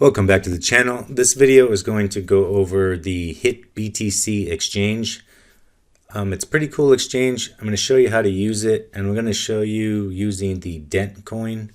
Welcome back to the channel. This video is going to go over the HitBTC exchange. It's a pretty cool exchange. I'm going to show you how to use it, and we're going to show you using the DENT coin.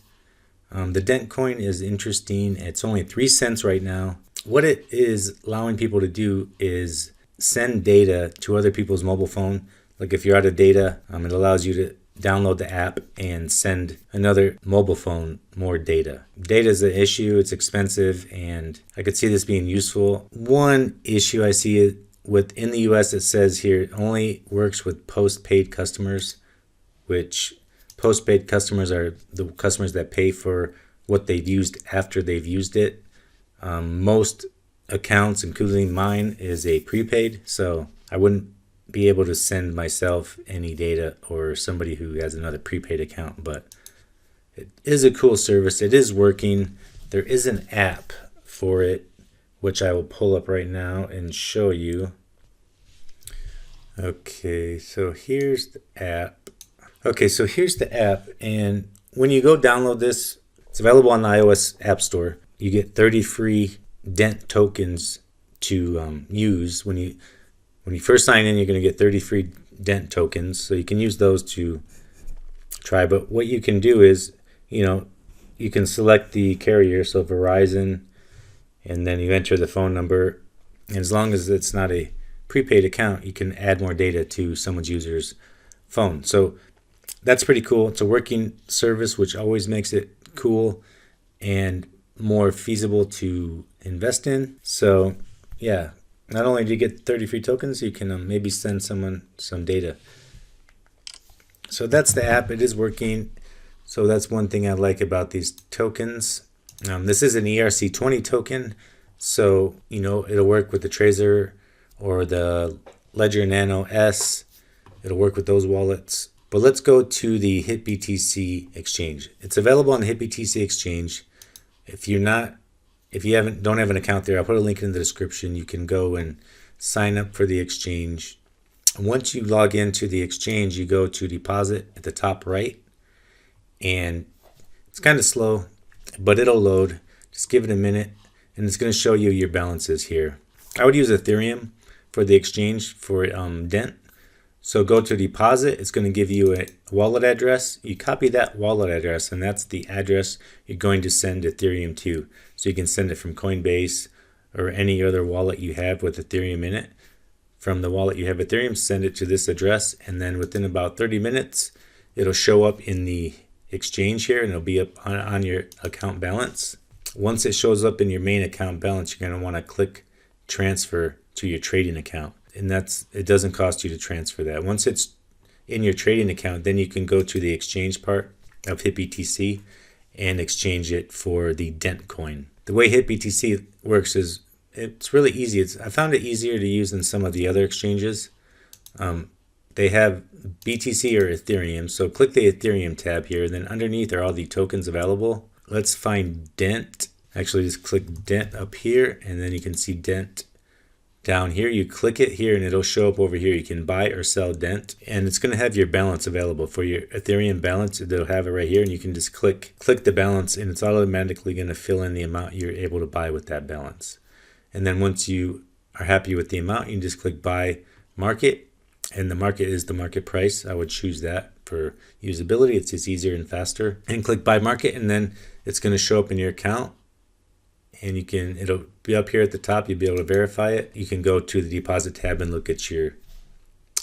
The DENT coin is interesting. It's only 3 cents right now. What it is allowing people to do is send data to other people's mobile phone. Like if you're out of data, it allows you to download the app and send another mobile phone more data. Data is an issue, it's expensive, and I could see this being useful. One issue I see it within the US, it says here it only works with postpaid customers, which postpaid customers are the customers that pay for what they've used after they've used it. Most accounts, including mine, is a prepaid, so I wouldn't be able to send myself any data or somebody who has another prepaid account, but it is a cool service. It is working. There is an app for it, which I will pull up right now and show you. Okay, so here's the app. And when you go download this, it's available on the iOS App Store. You get 30 free DENT tokens to use. When you first sign in, you're going to get 30 free DENT tokens, so you can use those to try. But what you can do is, you can select the carrier, so Verizon, and then you enter the phone number. And as long as it's not a prepaid account, you can add more data to someone's user's phone. So that's pretty cool. It's a working service, which always makes it cool and more feasible to invest in. So yeah. Not only do you get 30 free tokens, you can maybe send someone some data. So that's the app. It is working. So that's one thing I like about these tokens. This is an ERC20 token. So, it'll work with the Trezor or the Ledger Nano S. It'll work with those wallets. But let's go to the HitBTC exchange. It's available on the HitBTC exchange. If you don't have an account there, I'll put a link in the description. You can go and sign up for the exchange. Once you log into the exchange, you go to deposit at the top right, and it's kind of slow, but it'll load. Just give it a minute, and it's going to show you your balances here. I would use Ethereum for the exchange for DENT. So go to deposit. It's going to give you a wallet address. You copy that wallet address, and that's the address you're going to send Ethereum to. So you can send it from Coinbase or any other wallet you have with Ethereum in it. From the wallet you have Ethereum, send it to this address, and then within about 30 minutes, it'll show up in the exchange here, and it'll be up on your account balance. Once it shows up in your main account balance, you're going to want to click transfer to your trading account. And it doesn't cost you to transfer that. Once it's in your trading account, then you can go to the exchange part of HitBTC and exchange it for the DENT coin. The way HitBTC works is it's really easy. I found it easier to use than some of the other exchanges. They have BTC or Ethereum, so click the Ethereum tab here. Then underneath are all the tokens available. Let's find DENT. Actually, just click DENT up here, and then you can see DENT down here. You click it here and it'll show up over here. You can buy or sell DENT, and it's going to have your balance available. For your Ethereum balance, they'll have it right here, and you can just click the balance, and it's automatically going to fill in the amount you're able to buy with that balance. And then once you are happy with the amount, you can just click buy market, and the market is the market price. I would choose that for usability. It's just easier and faster. And click buy market, and then it's going to show up in your account. And it'll be up here at the top. You'll be able to verify it. You can go to the deposit tab and look at your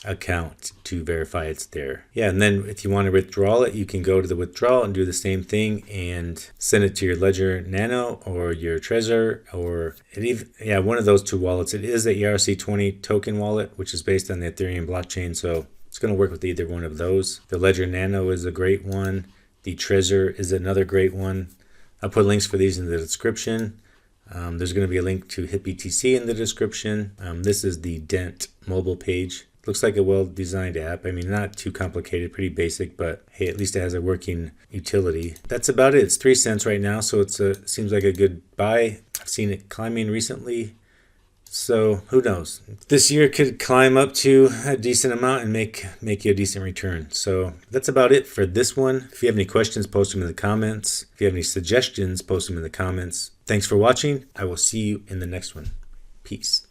account to verify it's there. Yeah, and then if you want to withdraw it, you can go to the withdrawal and do the same thing and send it to your Ledger Nano or your Trezor or one of those two wallets. It is the ERC20 token wallet, which is based on the Ethereum blockchain, so it's going to work with either one of those. The Ledger Nano is a great one. The Trezor is another great one. I'll put links for these in the description. There's going to be a link to HitBTC in the description. This is the DENT mobile page. Looks like a well-designed app. Not too complicated, pretty basic, but hey, at least it has a working utility. That's about it. It's 3 cents right now, so it seems like a good buy. I've seen it climbing recently. So who knows? This year could climb up to a decent amount and make you a decent return. So that's about it for this one. If you have any questions, post them in the comments. If you have any suggestions, post them in the comments. Thanks for watching. I will see you in the next one. Peace.